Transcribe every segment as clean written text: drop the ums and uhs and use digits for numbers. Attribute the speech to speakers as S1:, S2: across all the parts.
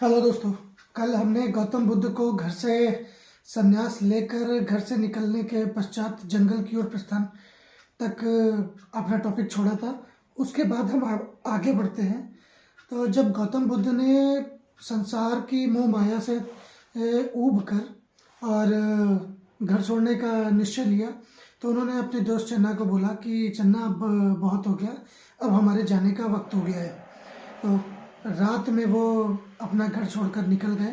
S1: Hello दोस्तों। कल हमने गौतम बुद्ध को घर से संन्यास लेकर घर से निकलने के पश्चात जंगल की ओर प्रस्थान तक अपना टॉपिक छोड़ा था। उसके बाद हम आगे बढ़ते हैं। तो जब गौतम बुद्ध ने संसार की मोह माया से ऊब कर और घर छोड़ने का निश्चय लिया, तो उन्होंने अपने दोस्त चन्ना को बोला कि चन्ना, अब बहुत हो गया, अब हमारे जाने का वक्त हो गया है। तो रात में वो अपना घर छोड़कर निकल गए,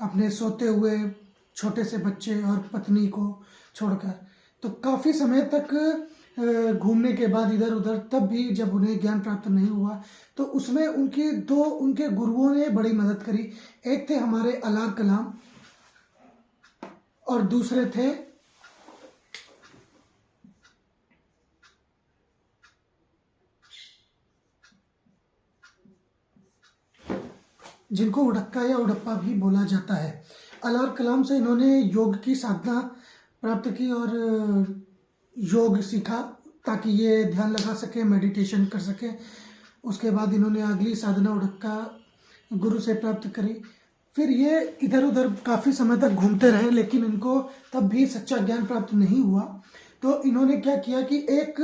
S1: अपने सोते हुए छोटे से बच्चे और पत्नी को छोड़कर। तो काफ़ी समय तक घूमने के बाद इधर उधर, तब भी जब उन्हें ज्ञान प्राप्त नहीं हुआ, तो उसमें उनके गुरुओं ने बड़ी मदद करी। एक थे हमारे अलार कलाम और दूसरे थे जिनको उड़क्का या उड़प्पा भी बोला जाता है। अलार कलाम से इन्होंने योग की साधना प्राप्त की और योग सीखा ताकि ये ध्यान लगा सके, मेडिटेशन कर सके। उसके बाद इन्होंने अगली साधना उड़क्का गुरु से प्राप्त करी। फिर ये इधर उधर काफ़ी समय तक घूमते रहे, लेकिन इनको तब भी सच्चा ज्ञान प्राप्त नहीं हुआ। तो इन्होंने क्या किया कि एक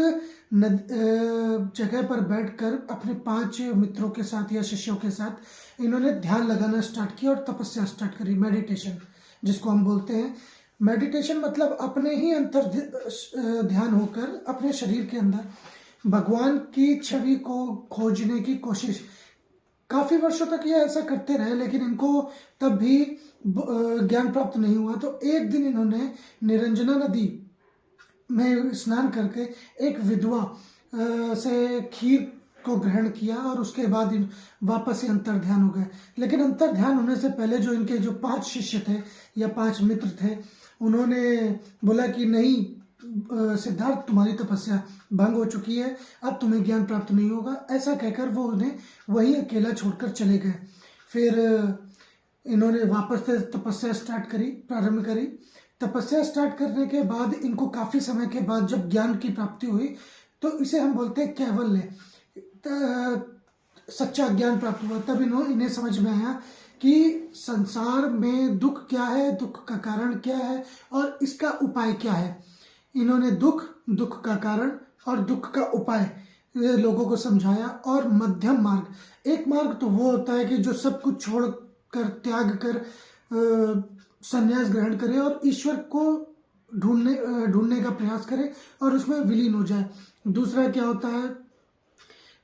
S1: जगह पर बैठकर अपने 5 मित्रों के साथ या शिष्यों के साथ इन्होंने ध्यान लगाना स्टार्ट किया और तपस्या स्टार्ट करी, मेडिटेशन जिसको हम बोलते हैं। मेडिटेशन मतलब अपने ही अंतर ध्यान होकर अपने शरीर के अंदर भगवान की छवि को खोजने की कोशिश। काफ़ी वर्षों तक ये ऐसा करते रहे, लेकिन इनको तब भी ज्ञान प्राप्त नहीं हुआ। तो एक दिन इन्होंने निरंजना नदी में स्नान करके एक विधवा से खीर को ग्रहण किया और उसके बाद वापस ही अंतर ध्यान हो गए। लेकिन अंतर ध्यान होने से पहले जो इनके जो 5 शिष्य थे या 5 मित्र थे, उन्होंने बोला कि नहीं सिद्धार्थ, तुम्हारी तपस्या भंग हो चुकी है, अब तुम्हें ज्ञान प्राप्त नहीं होगा। ऐसा कहकर वो उन्हें वहीं अकेला छोड़कर चले गए। फिर इन्होंने वापस से तपस्या प्रारंभ करी। तपस्या स्टार्ट करने के बाद इनको काफ़ी समय के बाद जब ज्ञान की प्राप्ति हुई, तो इसे हम बोलते हैं कैवल्य, सच्चा ज्ञान प्राप्त हुआ। तब इन्हें समझ में आया कि संसार में दुख क्या है, दुख का कारण क्या है और इसका उपाय क्या है। इन्होंने दुख का कारण और दुख का उपाय लोगों को समझाया। और मध्यम मार्ग, एक मार्ग तो वो होता है कि जो सब कुछ छोड़कर, त्याग कर संन्यास ग्रहण करे और ईश्वर को ढूंढने का प्रयास करे और उसमें विलीन हो जाए। दूसरा क्या होता है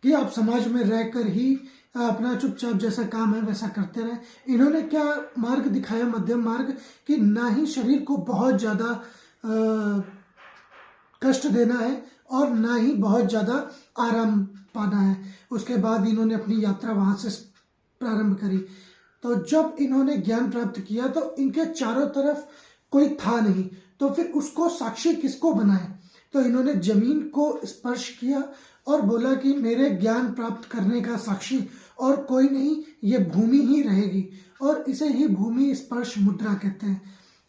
S1: कि आप समाज में रहकर ही अपना चुपचाप जैसा काम है वैसा करते रहे। इन्होंने क्या मार्ग दिखाया, मध्यम मार्ग, कि ना ही शरीर को बहुत ज़्यादा कष्ट देना है और ना ही बहुत ज़्यादा आराम पाना है। उसके बाद इन्होंने अपनी यात्रा वहाँ से प्रारंभ करी। तो जब इन्होंने ज्ञान प्राप्त किया तो इनके चारों तरफ कोई था नहीं, तो फिर उसको साक्षी किसको बनाए। तो इन्होंने जमीन को स्पर्श किया और बोला कि मेरे ज्ञान प्राप्त करने का साक्षी और कोई नहीं, ये भूमि ही रहेगी, और इसे ही भूमि स्पर्श मुद्रा कहते हैं।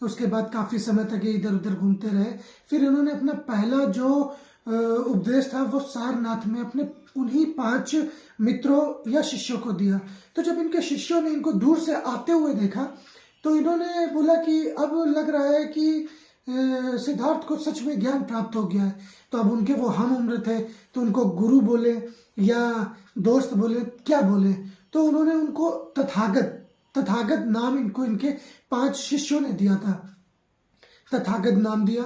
S1: उसके बाद काफ़ी समय तक ये इधर उधर घूमते रहे। फिर इन्होंने अपना पहला जो उपदेश था वो सारनाथ में अपने उन्हीं 5 मित्रों या शिष्यों को दिया। तो जब इनके शिष्यों ने इनको दूर से आते हुए देखा, तो इन्होंने बोला कि अब लग रहा है कि सिद्धार्थ को सच में ज्ञान प्राप्त हो गया है। तो अब उनके वो हम उम्र थे, तो उनको गुरु बोले या दोस्त बोले, क्या बोले, तो उन्होंने उनको तथागत नाम इनको इनके 5 शिष्यों ने दिया था। तथागत नाम दिया।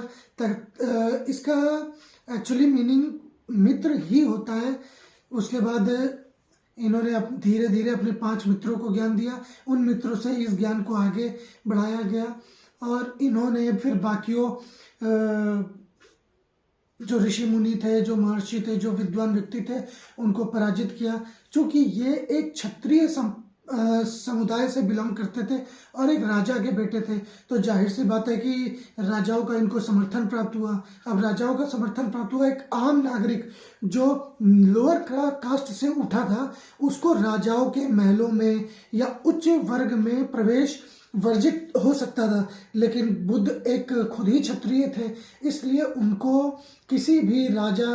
S1: इसका एक्चुअली मीनिंग मित्र ही होता है। उसके बाद इन्होंने धीरे धीरे अपने 5 मित्रों को ज्ञान दिया। उन मित्रों से इस ज्ञान को आगे बढ़ाया गया और इन्होंने फिर बाकियों जो ऋषि मुनि थे, जो महर्षि थे, जो विद्वान व्यक्ति थे, उनको पराजित किया। चूँकि ये एक क्षत्रिय समुदाय से बिलोंग करते थे और एक राजा के बेटे थे, तो जाहिर सी बात है कि राजाओं का इनको समर्थन प्राप्त हुआ। अब राजाओं का समर्थन प्राप्त हुआ, एक आम नागरिक जो लोअर कास्ट से उठा था, उसको राजाओं के महलों में या उच्च वर्ग में प्रवेश वर्जित हो सकता था। लेकिन बुद्ध एक खुद ही क्षत्रिय थे, इसलिए उनको किसी भी राजा,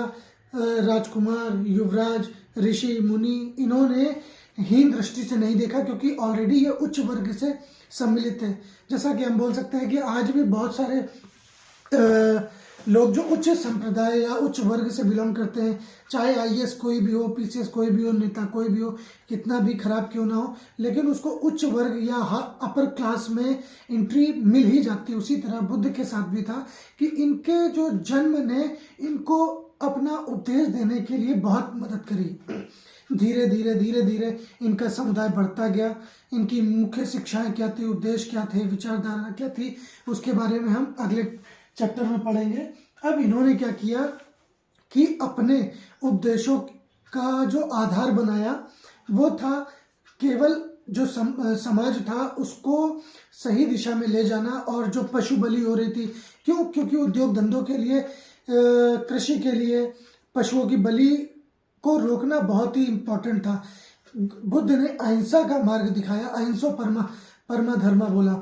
S1: राजकुमार, युवराज, ऋषि मुनि, इन्होंने हीन दृष्टि से नहीं देखा, क्योंकि ऑलरेडी ये उच्च वर्ग से सम्मिलित है। जैसा कि हम बोल सकते हैं कि आज भी बहुत सारे लोग जो उच्च संप्रदाय या उच्च वर्ग से बिलोंग करते हैं, चाहे आईएएस कोई भी हो, पीसीएस कोई भी हो, नेता कोई भी हो, कितना भी खराब क्यों ना हो, लेकिन उसको उच्च वर्ग या अपर क्लास में एंट्री मिल ही जाती है। उसी तरह बुद्ध के साथ भी था कि इनके जो जन्म ने इनको अपना उपदेश देने के लिए बहुत मदद करी। धीरे धीरे धीरे धीरे इनका समुदाय बढ़ता गया। इनकी मुख्य शिक्षाएं क्या थी, उद्देश्य क्या थे, विचारधारा क्या थी, उसके बारे में हम अगले चैप्टर में पढ़ेंगे। अब इन्होंने क्या किया कि अपने उपदेशों का जो आधार बनाया वो था केवल जो समाज था उसको सही दिशा में ले जाना, और जो पशु बलि हो रही थी, क्योंकि उद्योग धंधों के लिए, कृषि के लिए पशुओं की बलि को रोकना बहुत ही इम्पोर्टेंट था। बुद्ध ने अहिंसा का मार्ग दिखाया। अहिंसो परमा धर्म बोला,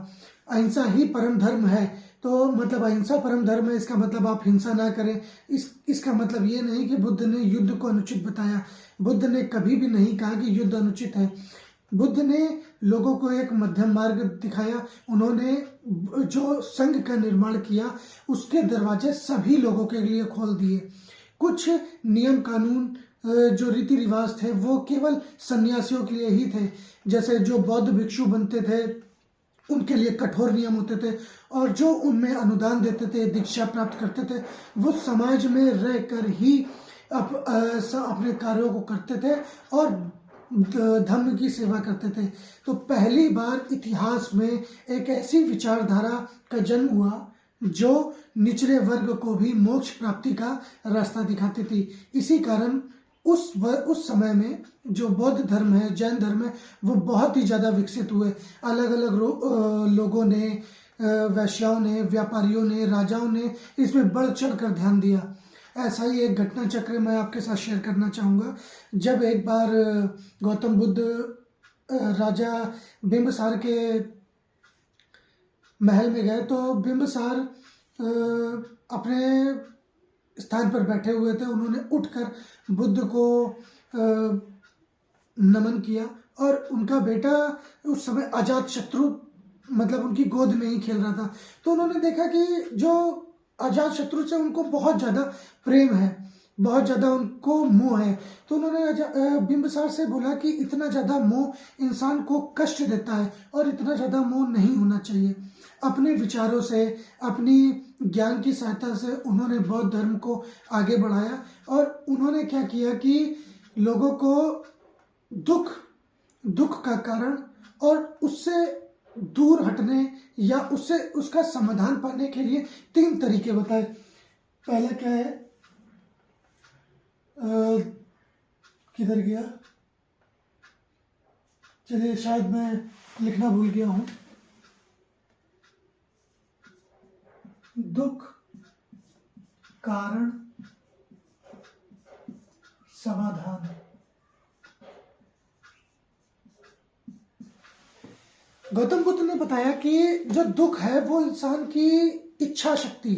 S1: अहिंसा ही परम धर्म है। तो मतलब अहिंसा परम धर्म है, इसका मतलब आप हिंसा ना करें। इसका मतलब ये नहीं कि बुद्ध ने युद्ध को अनुचित बताया। बुद्ध ने कभी भी नहीं कहा कि युद्ध अनुचित है। बुद्ध ने लोगों को एक मध्यम मार्ग दिखाया। उन्होंने जो संघ का निर्माण किया उसके दरवाजे सभी लोगों के लिए खोल दिए। कुछ नियम कानून जो रीति रिवाज थे वो केवल सन्यासियों के लिए ही थे। जैसे जो बौद्ध भिक्षु बनते थे उनके लिए कठोर नियम होते थे, और जो उनमें अनुदान देते थे, दीक्षा प्राप्त करते थे, वो समाज में रहकर ही अपने कार्यों को करते थे और धर्म की सेवा करते थे। तो पहली बार इतिहास में एक ऐसी विचारधारा का जन्म हुआ जो निचले वर्ग को भी मोक्ष प्राप्ति का रास्ता दिखाती थी। इसी कारण उस समय में जो बौद्ध धर्म है, जैन धर्म है, वो बहुत ही ज़्यादा विकसित हुए। अलग अलग लोगों ने, वैश्याओं ने, व्यापारियों ने, राजाओं ने इसमें बढ़ चढ़ कर ध्यान दिया। ऐसा ही एक घटना चक्र मैं आपके साथ शेयर करना चाहूँगा। जब एक बार गौतम बुद्ध राजा बिंबिसार के महल में गए तो बिंबिसार अपने स्थान पर बैठे हुए थे। उन्होंने उठकर बुद्ध को नमन किया, और उनका बेटा उस समय अजात शत्रु मतलब उनकी गोद में ही खेल रहा था। तो उन्होंने देखा कि जो अजात शत्रु से उनको बहुत ज़्यादा प्रेम है, बहुत ज़्यादा उनको मोह है। तो उन्होंने बिंबिसार से बोला कि इतना ज़्यादा मोह इंसान को कष्ट देता है और इतना ज़्यादा मोह नहीं होना चाहिए। अपने विचारों से, अपनी ज्ञान की सहायता से उन्होंने बौद्ध धर्म को आगे बढ़ाया, और उन्होंने क्या किया कि लोगों को दुख का कारण और उससे दूर हटने या उसका समाधान पाने के लिए 3 तरीके बताए। पहला क्या है, किधर गया, चलिए शायद मैं लिखना भूल गया हूँ। दुख, कारण, समाधान। गौतम बुद्ध ने बताया कि जो दुख है वो इंसान की इच्छा शक्ति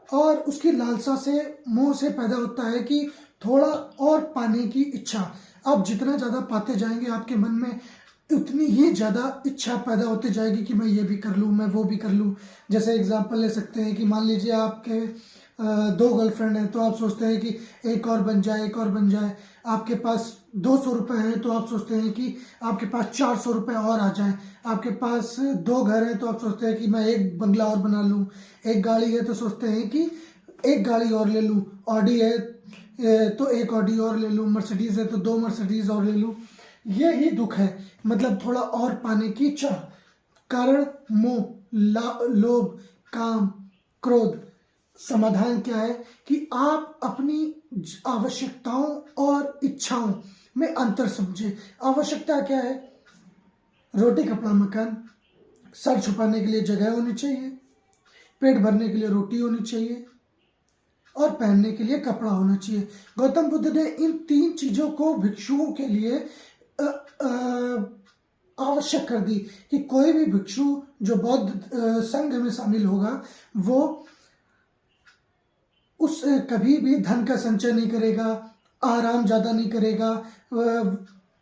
S1: और उसकी लालसा से, मोह से पैदा होता है कि थोड़ा और पाने की इच्छा। आप जितना ज़्यादा पाते जाएंगे आपके मन में उतनी ही ज़्यादा इच्छा पैदा होती जाएगी कि मैं ये भी कर लूँ, मैं वो भी कर लूँ। जैसे एग्जांपल ले सकते हैं कि मान लीजिए आपके 2 गर्लफ्रेंड हैं, तो आप सोचते हैं कि एक और बन जाए, एक और बन जाए। आपके पास 200 रुपये हैं तो आप सोचते हैं कि आपके पास 400 रुपये और आ जाए। आपके पास 2 घर हैं तो आप सोचते हैं कि मैं एक बंगला और बना लूँ। एक गाड़ी है तो सोचते हैं कि एक गाड़ी और ले लूँ। ऑडी है तो एक ऑडी और ले लूँ। मर्सिडीज़ है तो 2 मर्सिडीज़ और ले लूँ। ये ही दुख है, मतलब थोड़ा और पाने की चाह। कारण मोह, लोभ, काम, क्रोध। समाधान क्या है कि आप अपनी आवश्यकताओं और इच्छाओं में अंतर समझें। आवश्यकता क्या है? रोटी, कपड़ा, मकान। सर छुपाने के लिए जगह होनी चाहिए, पेट भरने के लिए रोटी होनी चाहिए, और पहनने के लिए कपड़ा होना चाहिए। गौतम बुद्ध ने इन 3 चीज़ों को भिक्षुओं के लिए आवश्यक कर दी कि कोई भी भिक्षु जो बौद्ध संघ में शामिल होगा वो कभी भी धन का संचय नहीं करेगा, आराम ज़्यादा नहीं करेगा,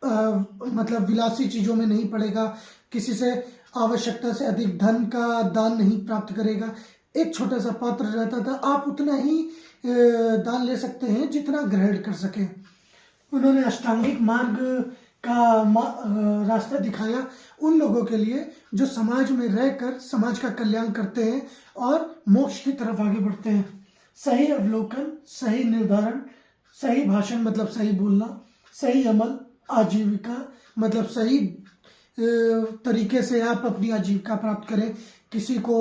S1: मतलब विलासी चीज़ों में नहीं पड़ेगा, किसी से आवश्यकता से अधिक धन का दान नहीं प्राप्त करेगा। एक छोटा सा पात्र रहता था, आप उतना ही दान ले सकते हैं जितना ग्रहण कर सकें। उन्होंने अष्टांगिक मार्ग का रास्ता दिखाया उन लोगों के लिए जो समाज में रहकर समाज का कल्याण करते हैं और मोक्ष की तरफ आगे बढ़ते हैं। सही अवलोकन, सही निर्धारण, सही भाषण मतलब सही बोलना, सही अमल, आजीविका मतलब सही तरीके से आप अपनी आजीविका प्राप्त करें, किसी को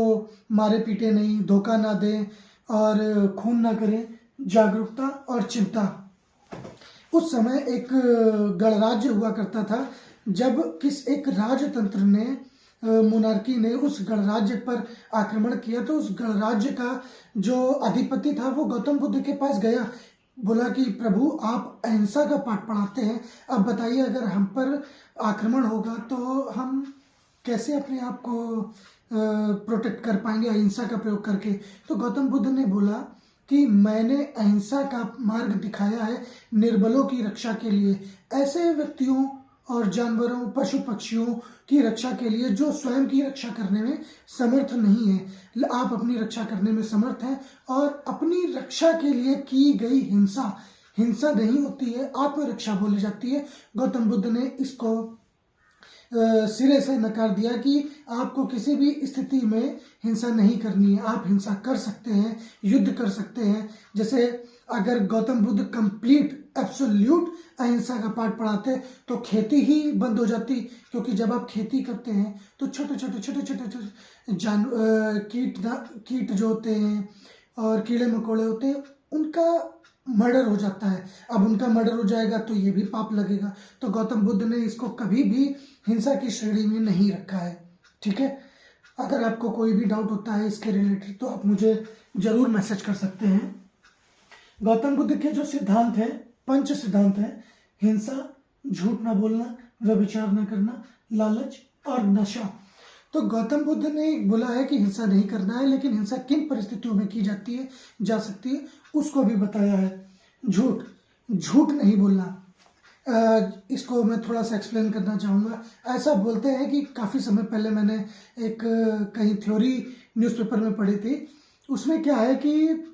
S1: मारे पीटे नहीं, धोखा ना दें और खून ना करें, जागरूकता और चिंता। उस समय एक गणराज्य हुआ करता था, जब एक राजतंत्र ने मोनार्की ने उस गणराज्य पर आक्रमण किया तो उस गणराज्य का जो अधिपति था वो गौतम बुद्ध के पास गया, बोला कि प्रभु आप अहिंसा का पाठ पढ़ाते हैं, अब बताइए अगर हम पर आक्रमण होगा तो हम कैसे अपने आप को प्रोटेक्ट कर पाएंगे अहिंसा का प्रयोग करके। तो गौतम बुद्ध ने बोला कि मैंने अहिंसा का मार्ग दिखाया है निर्बलों की रक्षा के लिए, ऐसे व्यक्तियों और जानवरों, पशु पक्षियों की रक्षा के लिए जो स्वयं की रक्षा करने में समर्थ नहीं है। आप अपनी रक्षा करने में समर्थ हैं और अपनी रक्षा के लिए की गई हिंसा नहीं होती है, आत्मरक्षा बोली जाती है। गौतम बुद्ध ने इसको सिरे से नकार दिया कि आपको किसी भी स्थिति में हिंसा नहीं करनी है, आप हिंसा कर सकते हैं, युद्ध कर सकते हैं। जैसे अगर गौतम बुद्ध कंप्लीट एब्सोल्यूट अहिंसा का पाठ पढ़ाते तो खेती ही बंद हो जाती, क्योंकि जब आप खेती करते हैं तो छोटे छोटे कीट जो होते हैं और कीड़े मकोड़े होते हैं उनका मर्डर हो जाता है। अब उनका मर्डर हो जाएगा तो ये भी पाप लगेगा। तो गौतम बुद्ध ने इसको कभी भी हिंसा की श्रेणी में नहीं रखा है। ठीक है, अगर आपको कोई भी डाउट होता है इसके रिलेटेड तो आप मुझे जरूर मैसेज कर सकते हैं। गौतम बुद्ध के जो सिद्धांत है, 5 सिद्धांत है, हिंसा, झूठ ना बोलना, व्यभिचार न करना, लालच और नशा। तो गौतम बुद्ध ने बोला है कि हिंसा नहीं करना है, लेकिन हिंसा किन परिस्थितियों में की जा सकती है उसको भी बताया है। झूठ नहीं बोलना, इसको मैं थोड़ा सा एक्सप्लेन करना चाहूँगा। ऐसा बोलते हैं कि काफ़ी समय पहले मैंने एक कहीं थ्योरी न्यूज़पेपर में पढ़ी थी, उसमें क्या है कि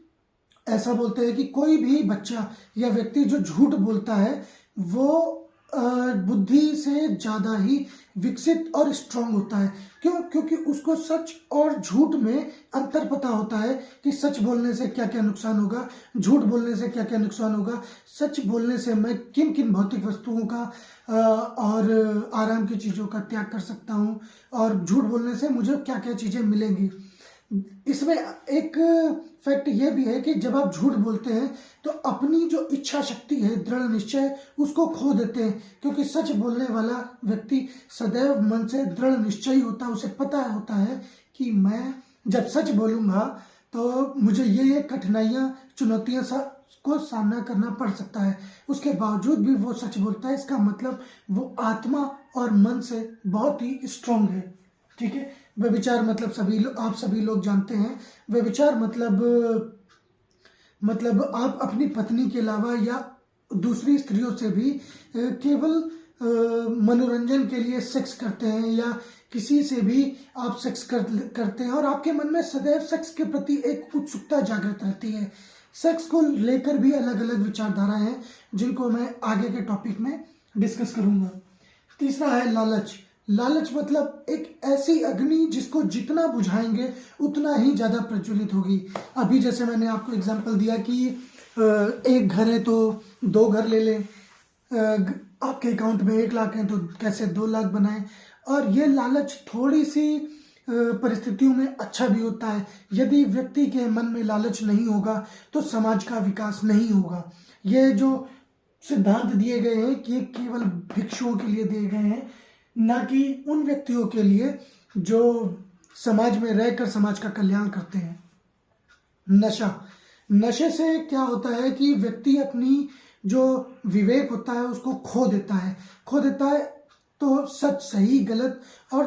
S1: ऐसा बोलते हैं कि कोई भी बच्चा या व्यक्ति जो झूठ बोलता है वो बुद्धि से ज़्यादा ही विकसित और स्ट्रांग होता है। क्यों? क्योंकि उसको सच और झूठ में अंतर पता होता है कि सच बोलने से क्या क्या नुकसान होगा, झूठ बोलने से क्या क्या नुकसान होगा, सच बोलने से मैं किन किन भौतिक वस्तुओं का और आराम की चीज़ों का त्याग कर सकता हूँ, और झूठ बोलने से मुझे क्या क्या चीज़ें मिलेंगी। इसमें एक फैक्ट ये भी है कि जब आप झूठ बोलते हैं तो अपनी जो इच्छा शक्ति है, दृढ़ निश्चय, उसको खो देते हैं। क्योंकि सच बोलने वाला व्यक्ति सदैव मन से दृढ़ निश्चयी होता है, उसे पता होता है कि मैं जब सच बोलूँगा तो मुझे ये कठिनाइयाँ, चुनौतियाँ को सामना करना पड़ सकता है। उसके बावजूद भी वो सच बोलता है, इसका मतलब वो आत्मा और मन से बहुत ही स्ट्रांग है। ठीक है, व्यभिचार मतलब आप सभी लोग जानते हैं। व्यभिचार मतलब आप अपनी पत्नी के अलावा या दूसरी स्त्रियों से भी केवल मनोरंजन के लिए सेक्स करते हैं, या किसी से भी आप सेक्स करते हैं और आपके मन में सदैव सेक्स के प्रति एक उत्सुकता जागृत रहती है। सेक्स को लेकर भी अलग अलग विचारधाराएं हैं जिनको मैं आगे के टॉपिक में डिस्कस करूंगा। तीसरा है लालच मतलब एक ऐसी अग्नि जिसको जितना बुझाएंगे उतना ही ज़्यादा प्रज्वलित होगी। अभी जैसे मैंने आपको एग्जांपल दिया कि एक घर है तो 2 घर ले लें, आपके अकाउंट में 1 लाख है तो कैसे 2 लाख बनाएं। और ये लालच थोड़ी सी परिस्थितियों में अच्छा भी होता है। यदि व्यक्ति के मन में लालच नहीं होगा तो समाज का विकास नहीं होगा। ये जो सिद्धांत दिए गए हैं कि केवल भिक्षुओं के लिए दिए गए हैं, ना कि उन व्यक्तियों के लिए जो समाज में रहकर समाज का कल्याण करते हैं। नशे से क्या होता है कि व्यक्ति अपनी जो विवेक होता है उसको खो देता है तो सच सही गलत और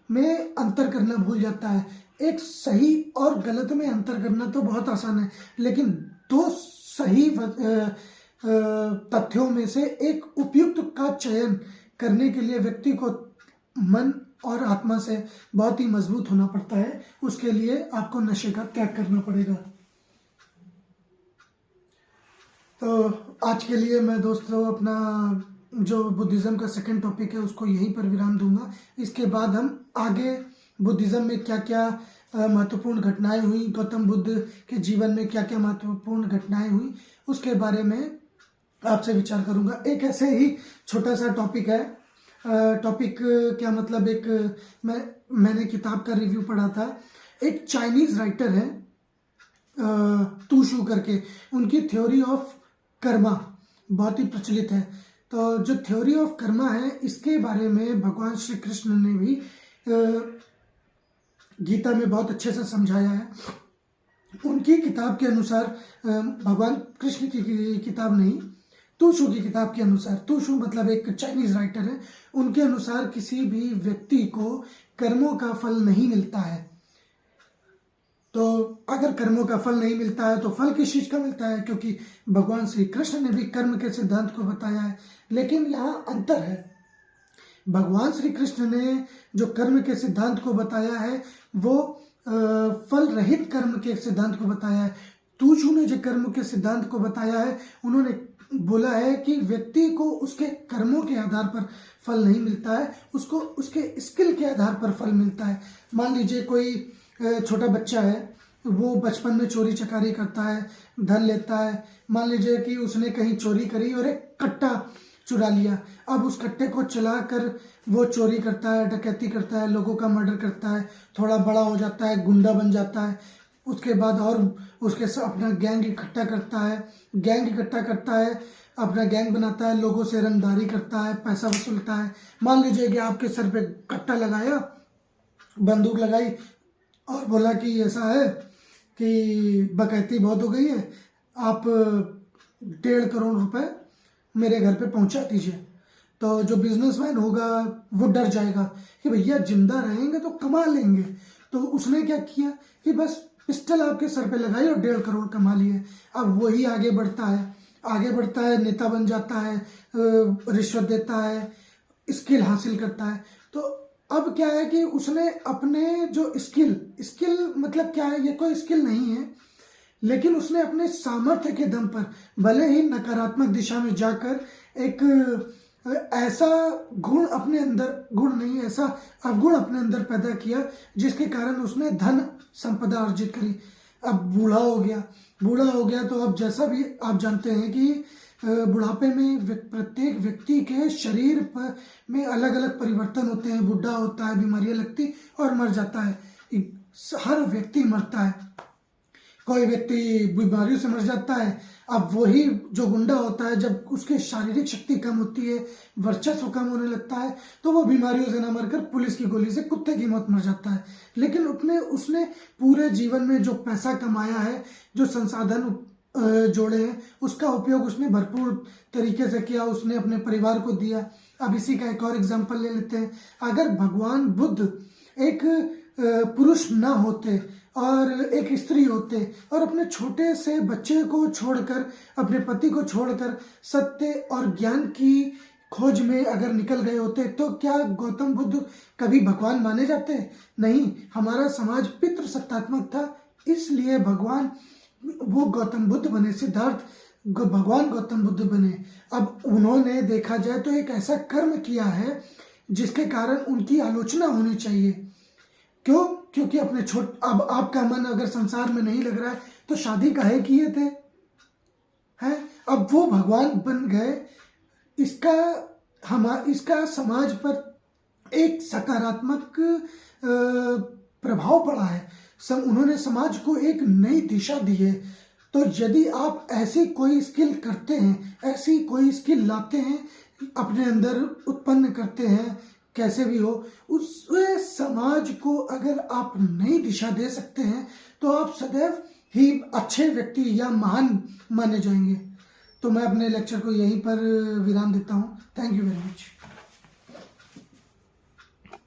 S1: में अंतर करना भूल जाता है। एक सही और गलत में अंतर करना तो बहुत आसान है, लेकिन 2 सही तथ्यों में से एक उपयुक्त का का चयन करने के लिए व्यक्ति को मन और आत्मा से बहुत ही मजबूत होना पड़ता है। उसके लिए आपको नशे का त्याग करना पड़ेगा। तो आज के लिए मैं दोस्तों अपना जो बुद्धिज़्म का सेकंड टॉपिक है उसको यहीं पर विराम दूंगा। इसके बाद हम आगे बुद्धिज़्म में क्या क्या महत्वपूर्ण घटनाएं हुई, गौतम बुद्ध के जीवन में क्या क्या महत्वपूर्ण घटनाएं हुई, उसके बारे में आपसे विचार करूंगा। एक ऐसे ही छोटा सा टॉपिक है, टॉपिक क्या मतलब, मैंने किताब का रिव्यू पढ़ा था। एक चाइनीज राइटर है तूशू करके, उनकी थ्योरी ऑफ कर्मा बहुत ही प्रचलित है। तो जो थ्योरी ऑफ कर्मा है इसके बारे में भगवान श्री कृष्ण ने भी गीता में बहुत अच्छे से समझाया है। उनकी किताब के अनुसार, भगवान कृष्ण की किताब नहीं, तूशू की किताब के अनुसार, तूशू मतलब एक चाइनीज राइटर है, उनके अनुसार किसी भी व्यक्ति को कर्मों का फल नहीं मिलता है। तो अगर कर्मों का फल नहीं मिलता है तो फल किस चीज का मिलता है, क्योंकि भगवान श्री कृष्ण ने भी कर्म के सिद्धांत को बताया है। लेकिन यहाँ अंतर है, भगवान श्री कृष्ण ने जो कर्म के सिद्धांत को बताया है वो फल रहित कर्म के सिद्धांत को बताया है। तूशू ने जो कर्म के सिद्धांत को बताया है, उन्होंने बोला है कि व्यक्ति को उसके कर्मों के आधार पर फल नहीं मिलता है, उसको उसके स्किल के आधार पर फल मिलता है। मान लीजिए कोई छोटा बच्चा है, वो बचपन में चोरी चकारी करता है, धन लेता है। मान लीजिए कि उसने कहीं चोरी करी और एक कट्टा चुरा लिया। अब उस कट्टे को चलाकर वो चोरी करता है, डकैती करता है, लोगों का मर्डर करता है, थोड़ा बड़ा हो जाता है, गुंडा बन जाता है। उसके बाद और उसके साथ अपना गैंग इकट्ठा करता है, अपना गैंग बनाता है, लोगों से रंगदारी करता है, पैसा वसूलता है। मान लीजिए कि आपके सर पे कट्टा लगाया, बंदूक लगाई और बोला कि ऐसा है कि डकैती बहुत हो गई है, आप 1.5 करोड़ रुपए मेरे घर पे पहुंचा दीजिए। तो जो बिजनेसमैन होगा वो डर जाएगा कि भैया जिंदा रहेंगे तो कमा लेंगे। तो उसने क्या किया कि बस पिस्टल आपके सर पे लगाई और 1.5 करोड़ कमा लिए। अब वही आगे बढ़ता है, नेता बन जाता है, रिश्वत देता है, स्किल हासिल करता है। तो अब क्या है कि उसने अपने जो स्किल मतलब क्या है, ये कोई स्किल नहीं है, लेकिन उसने अपने सामर्थ्य के दम पर भले ही नकारात्मक दिशा में जाकर एक ऐसा गुण अपने अंदर, गुण नहीं ऐसा अवगुण अपने अंदर पैदा किया जिसके कारण उसने धन संपदा अर्जित करी। अब बूढ़ा हो गया तो अब जैसा भी आप जानते हैं कि बुढ़ापे में प्रत्येक व्यक्ति के शरीर पर में अलग अलग परिवर्तन होते हैं। बुढ़ा होता है, बीमारियां लगती और मर जाता है। हर व्यक्ति मरता है, कोई व्यक्ति बीमारियों से मर जाता है। अब वही जो गुंडा होता है, जब उसकी शारीरिक शक्ति कम होती है, वर्चस्व कम होने लगता है, तो वो बीमारियों से न मरकर पुलिस की गोली से कुत्ते की मौत मर जाता है। लेकिन उसने पूरे जीवन में जो पैसा कमाया है, जो संसाधन जोड़े हैं, उसका उपयोग उसने भरपूर तरीके से किया, उसने अपने परिवार को दिया। अब इसी का एक और एग्जाम्पल ले लेते हैं। अगर भगवान बुद्ध एक पुरुष न होते और एक स्त्री होते और अपने छोटे से बच्चे को छोड़कर, अपने पति को छोड़कर सत्य और ज्ञान की खोज में अगर निकल गए होते, तो क्या गौतम बुद्ध कभी भगवान माने जाते? नहीं। हमारा समाज पितृ सत्तात्मक था, इसलिए भगवान वो गौतम बुद्ध बने, सिद्धार्थ भगवान गौतम बुद्ध बने। अब उन्होंने देखा जाए तो एक ऐसा कर्म किया है जिसके कारण उनकी आलोचना होनी चाहिए। क्यों? क्योंकि अपने अब आपका मन अगर संसार में नहीं लग रहा है तो शादी काहे किए थे, हैं? अब वो भगवान बन गए। इसका समाज पर एक सकारात्मक प्रभाव पड़ा है। उन्होंने समाज को एक नई दिशा दी है। तो यदि आप ऐसी कोई स्किल करते हैं, ऐसी कोई स्किल लाते हैं, अपने अंदर उत्पन्न करते हैं, कैसे भी हो, उस समाज को अगर आप नई दिशा दे सकते हैं तो आप सदैव ही अच्छे व्यक्ति या महान माने जाएंगे। तो मैं अपने लेक्चर को यहीं पर विराम देता हूँ। Thank you very much.